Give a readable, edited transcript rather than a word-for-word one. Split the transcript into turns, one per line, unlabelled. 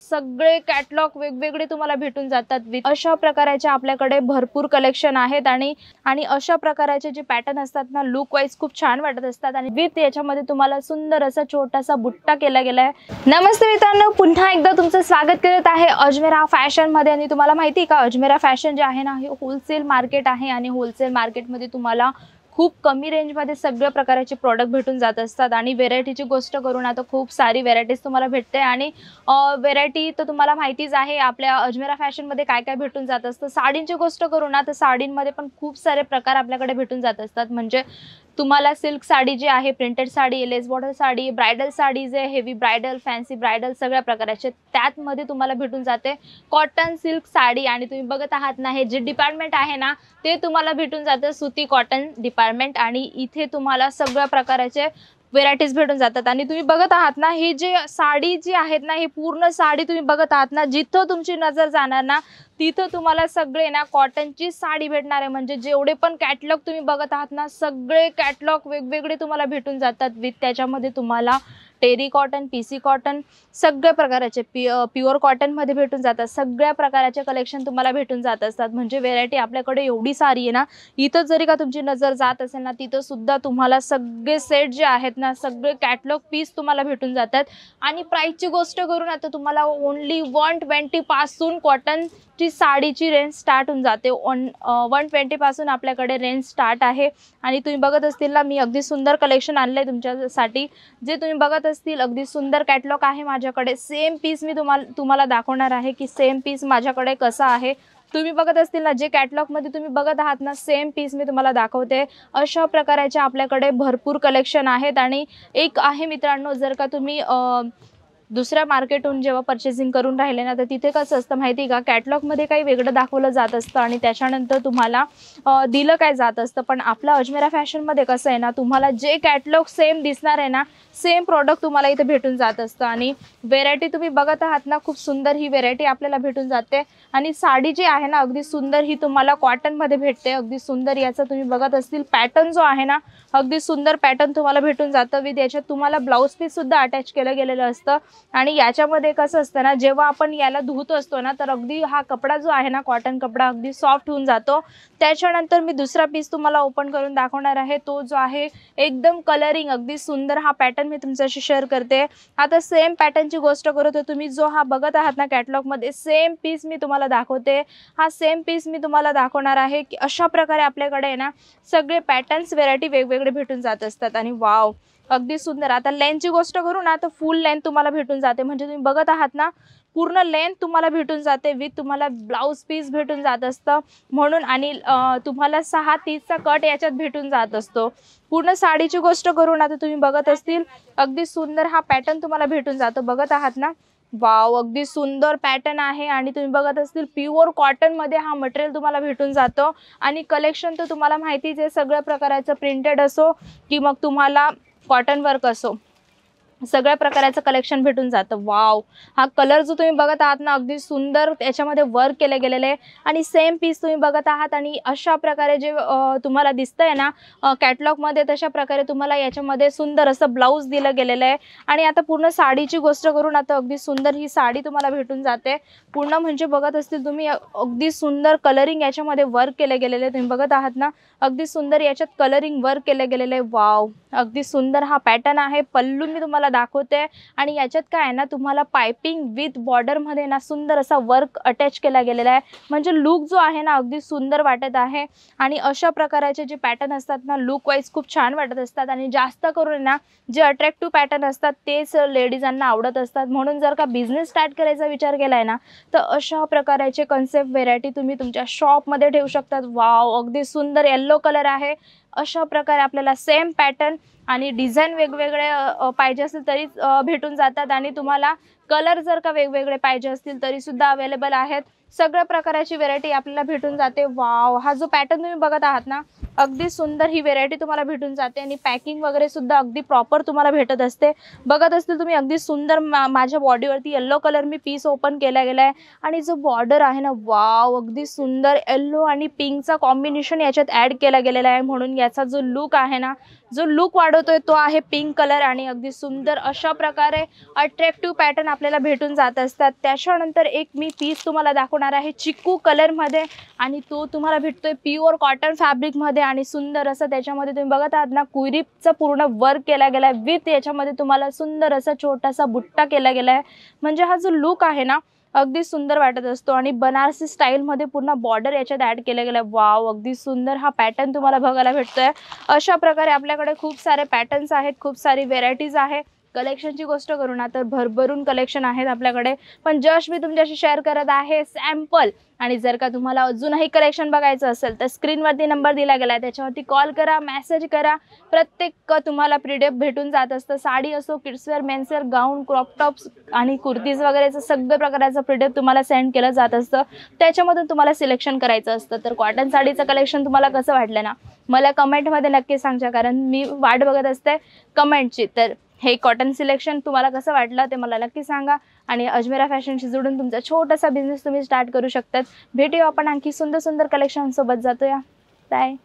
सगळे कॅटलॉग वेगवेगळे तुम्हाला भेटून जातात विथ अशा प्रकारचे आपल्याकडे भरपूर कलेक्शन आहेत आणि अशा प्रकारचे जे पॅटर्न असतात ना लुक वाईज खूप छान वाटत असतात आणि विथ याच्यामध्ये तुम्हाला सुंदर असा छोटासा बुट्टा केला गेलाय। नमस्ते मित्रांनो, पुन्हा एकदा तुमचं स्वागत करत आहे अजमेरा फॅशन मध्ये। आणि तुम्हाला माहिती आहे का, अजमेरा फॅशन जे आहे ना हे होलसेल मार्केट आहे आणि होलसेल मार्केट मध्ये तुम्हाला खूप कमी रेंज मध्ये सगळ्या प्रकारचे प्रोडक्ट भेटून जात असतात। आणि व्हेरायटीची गोष्ट करून आता खूप सारी व्हेरायटीज तुम्हाला भेटते आणि व्हेरायटी तर तुम्हाला माहितीच आहे आपल्या अजमेरा फॅशन मध्ये काय काय भेटून जात असतं। साडींची गोष्ट करू ना तर साडींमध्ये पण खूप सारे प्रकार आपल्याकडे भेटून जात असतात। म्हणजे तुम्हाला सिल्क साडी जी आहे, प्रिंटेड साडी, लेस बॉर्डर साडी, ब्राइडल साडी जे हेवी ब्राइडल, फॅन्सी ब्राइडल सगळ्या प्रकारचे त्यात मध्ये तुम्हाला भेटून जाते कॉटन सिल्क साडी। आणि तुम्ही बघत आहात ना हे जे डिपार्टमेंट आहे ना ते तुम्हाला भेटून जाते सुती कॉटन डिपार्टमेंट। आणि इथे तुम्हाला सगळ्या प्रकारचे व्हेरायटीज भेटून जातात। आणि तुम्ही बघत आहात ना ही जे साडी जी आहेत ना ही पूर्ण साडी तुम्ही बघत आहात ना, जिथं तुमची नजर जाणार ना तिथं तुम्हाला सगळे ना कॉटनची साडी भेटणार आहे। म्हणजे जेवढे पण कॅटलॉग तुम्ही बघत आहात ना सगळे कॅटलॉग वेगवेगळे तुम्हाला भेटून जातात विथ त्याच्यामध्ये तुम्हाला टेरी कॉटन, पीसी कॉटन सगळ्या प्रकारचे प्युअर कॉटन मध्ये भेटून जातात। सगळ्या प्रकारचे कलेक्शन तुम्हाला भेटून जात असतात। म्हणजे व्हेरायटी आपल्याकडे एवढी सारी आहे ना, इथं जरी का तुमची नजर जात असेल ना तिथं सुद्धा तुम्हाला सगळे सेट जे आहेत ना सगळे कॅटलॉग पीस तुम्हाला भेटून जातात। आणि प्राइसची गोष्ट करून आता तुम्हाला ओनली 120 पासून कॉटन ची साडीची रेंज स्टार्ट होऊन जाते। 120 पासून आपल्याकडे रेंज स्टार्ट आहे। आणि तुम्ही बघत असतील ना मी अगदी सुंदर कलेक्शन आणलंय तुमच्यासाठी, जे तुम्ही बघत असतील अगदी सुंदर कॅटलॉग आहे माझ्याकडे। सेम पीस मी तुम्हाला दाखवणार आहे की सेम पीस माझ्याकडे कसा आहे। तुम्ही बघत असतील ना जे कॅटलॉग मध्ये तुम्ही बघत आहात ना सेम पीस मी तुम्हाला दाखवते। अशा प्रकारचे आपल्याकडे भरपूर कलेक्शन आहेत। आणि एक आहे मित्रांनो, जर का तुम्ही दुसऱ्या मार्केटहून जेव्हा परचेसिंग करून राहिले ना तर तिथे कसं असतं माहिती का, कॅटलॉगमध्ये काही वेगळं दाखवलं जात असतं आणि त्याच्यानंतर तुम्हाला दिलं काय जात असतं। पण आपला अजमेरा फॅशनमध्ये कसं आहे ना, तुम्हाला जे कॅटलॉग सेम दिसणार आहे ना सेम प्रॉडक्ट तुम्हाला इथे भेटून जात असतं। आणि व्हेरायटी तुम्ही बघत आहात ना खूप सुंदर ही व्हेरायटी आपल्याला भेटून जाते। आणि साडी जी आहे ना अगदी सुंदर ही तुम्हाला कॉटनमध्ये भेटते। अगदी सुंदर याचा तुम्ही बघत असतील पॅटर्न जो आहे ना अगदी सुंदर पॅटर्न तुम्हाला भेटून जातं विथ याच्यात तुम्हाला ब्लाउज पीस सुद्धा अटॅच केलं गेलेलं असतं। आणि याच्यामध्ये कसं असतं ना, जेव्हा आपण याला धुत असतो ना तर अगदी हा कपडा जो आहे ना कॉटन कपडा अगदी सॉफ्ट होऊन जातो। त्याच्यानंतर मी दुसरा पीस तुम्हाला ओपन करून दाखवणार आहे, तो जो आहे एकदम कलरिंग अगदी सुंदर हा पॅटर्न मी तुमच्याशी शेअर करते। आता सेम पॅटर्नची गोष्ट करू तर तुम्ही जो हा बघत आहात ना कॅटलॉग मध्ये सेम पीस मी तुम्हाला दाखवते। हा सेम पीस मी तुम्हाला दाखवणार आहे की अशा प्रकारे आपल्याकडे आहे ना सगळे पॅटर्न्स व्हेरायटी वेगवेगळे भेटून जात असतात। आणि वाव अगदी सुंदर। आता लेंथची गोष्ट करू ना तर फुल लेंथ तुम्हाला भेटून जाते। म्हणजे तुम्ही बघत आहात ना पूर्ण लेंथ तुम्हाला भेटून जाते विथ तुम्हाला ब्लाउज पीस भेटून जात असतं म्हणून। आणि तुम्हाला 6:30 चा कट याच्यात भेटून जात असतो। पूर्ण साडीची गोष्ट करू ना तर तुम्ही बघत असतील अगदी सुंदर हा पॅटर्न तुम्हाला भेटून जातो। बघत आहात ना, वाव अगदी सुंदर पॅटर्न आहे। आणि तुम्ही बघत असतील प्युअर कॉटन मध्ये हा मटेरियल तुम्हाला भेटून जातो। आणि कलेक्शन तर तुम्हाला माहितीच आहे, सगळ्या प्रकारचं प्रिंटेड असो की मग तुम्हाला कॉटन वर्क असो सगळ्या प्रकारचं कलेक्शन भेटून जातं। वाव हा कलर जो तुम्ही बघत आहात ना अगदी सुंदर त्याच्यामध्ये वर्क केले गेलेले आहे। आणि सेम पीस तुम्ही बघत आहात आणि अशा प्रकारे जे तुम्हाला दिसतंय ना कॅटलॉग मध्ये तशा प्रकारे तुम्हाला याच्यामध्ये सुंदर असं ब्लाऊज दिलं गेलेलं आहे। आणि आता पूर्ण साडीची गोष्ट करून आता अगदी सुंदर ही साडी तुम्हाला भेटून जाते पूर्ण। म्हणजे बघत असतील तुम्ही अगदी सुंदर कलरिंग याच्यामध्ये वर्क केले गेलेले तुम्ही बघत आहात ना, अगदी सुंदर याच्यात कलरिंग वर्क केले गेलेले आहे। वाव अगदी सुंदर हा पॅटर्न आहे। पल्लू मी तुम्हाला दाखवते आणि याच्यात काय आहे ना तुम्हाला पाइपिंग विथ बॉर्डर मध्ये ना सुंदर असा वर्क अटॅच केला गेलेला आहे। म्हणजे लुक जो आहे ना अगदी सुंदर वाटत आहे। आणि अशा प्रकारचे जे पॅटर्न असतात ना लुक वाईज खूप छान वाटत असतात। आणि जास्त करून ना जे अट्रॅक्टिव्ह पॅटर्न असतात तेच लेडीजांना आवडत असतात। म्हणून जर का बिझनेस स्टार्ट करायचा विचार केलाय ना तर अशा प्रकारचे कन्सेप्ट व्हेरायटी तुम्ही तुमच्या शॉप मध्ये ठेवू शकतात। वाव अगदी सुंदर येलो कलर आहे। अशा प्रकारे आपल्याला सेम पॅटर्न आणि डिझाईन वेगवेगळे पाहिजे असेल तरी भेटून जातात। आणि तुम्हाला कलर जर का वेगवेगळे पाहिजे असतील तरी सुद्धा अवेलेबल आहेत। सगळ्या प्रकारची व्हेरायटी आपल्याला भेटून जाते। वाव हा जो पॅटर्न तुम्ही बघत आहात ना अगदी सुंदर ही व्हेरायटी तुम्हाला भेटून जाते। आणि पॅकिंग वगैरे सुद्धा अगदी प्रॉपर तुम्हाला भेटत असते। बघत असतील तुम्ही अगदी सुंदर माझ्या बॉडीवरती येलो कलर मी पीस ओपन केला गेलाय। आणि जो बॉर्डर आहे ना वाव अगदी सुंदर येलो आणि पिंकचा कॉम्बिनेशन याच्यात ऍड केला गेलेला आहे। म्हणून याचा जो लुक आहे ना, जो लुक वाढवतोय तो आहे पिंक कलर। आणि अगदी सुंदर अशा प्रकारे अट्रॅक्टिव्ह पॅटर्न आपल्याला भेटून जात असतात। त्याच्यानंतर एक मी पीस तुम्हाला दाखवणार आहे चिकू कलरमध्ये आणि तो तुम्हाला भेटतोय प्युअर कॉटन फॅब्रिकमध्ये आणि सुंदर असं त्याच्यामध्ये तुम्ही बघत आहात ना कुरीपचं पूर्ण वर्क केला गेला आहे विथ याच्यामध्ये तुम्हाला सुंदर असा छोटासा बुट्टा केला गेला आहे। म्हणजे हा जो लुक आहे ना अगदी सुंदर वाटत असतो आणि बनारसी स्टाईलमध्ये पूर्ण बॉर्डर याच्यात ॲड केलं गेलं आहे। वाव, अगदी सुंदर हा पॅटर्न तुम्हाला बघायला भेटतोय। अशा प्रकारे आपल्याकडे खूप सारे पॅटर्न्स आहेत, खूप सारी व्हेरायटीज आहे। कलेक्शनची गोष्ट करू ना तर भरभरून कलेक्शन आहेत आपल्याकडे, पण जस्ट मी तुमच्याशी शेअर करत आहे सॅम्पल। आणि जर का तुम्हाला अजूनही कलेक्शन बघायचं असेल तर स्क्रीनवरती नंबर दिला गेला आहे, त्याच्यावरती कॉल करा, मेसेज करा। प्रत्येक तुम्हाला प्रीडेप भेटून जात असतं। साडी असो, किड्सवेअर, मेन्सवेअर, गाऊन, क्रॉप टॉप्स आणि कुर्तीज वगैरेचं सगळं प्रकारचं प्रीडेप तुम्हाला सेंड केलं जात असतं। त्याच्यामधून तुम्हाला सिलेक्शन करायचं असतं। तर कॉटन साडीचं कलेक्शन तुम्हाला कसं वाटलं ना मला कमेंटमध्ये नक्की सांगा, कारण मी वाट बघत असते कमेंटची। तर हे कॉटन सिलेक्शन तुम्हाला कसं वाटलं ते मला नक्की सांगा आणि अजमेरा फॅशनशी जोडून तुमचा छोटासा बिझनेस तुम्ही स्टार्ट करू शकतात। भेटूया आपण आणखी सुंदर सुंदर कलेक्शन सोबत। जातोया, बाय।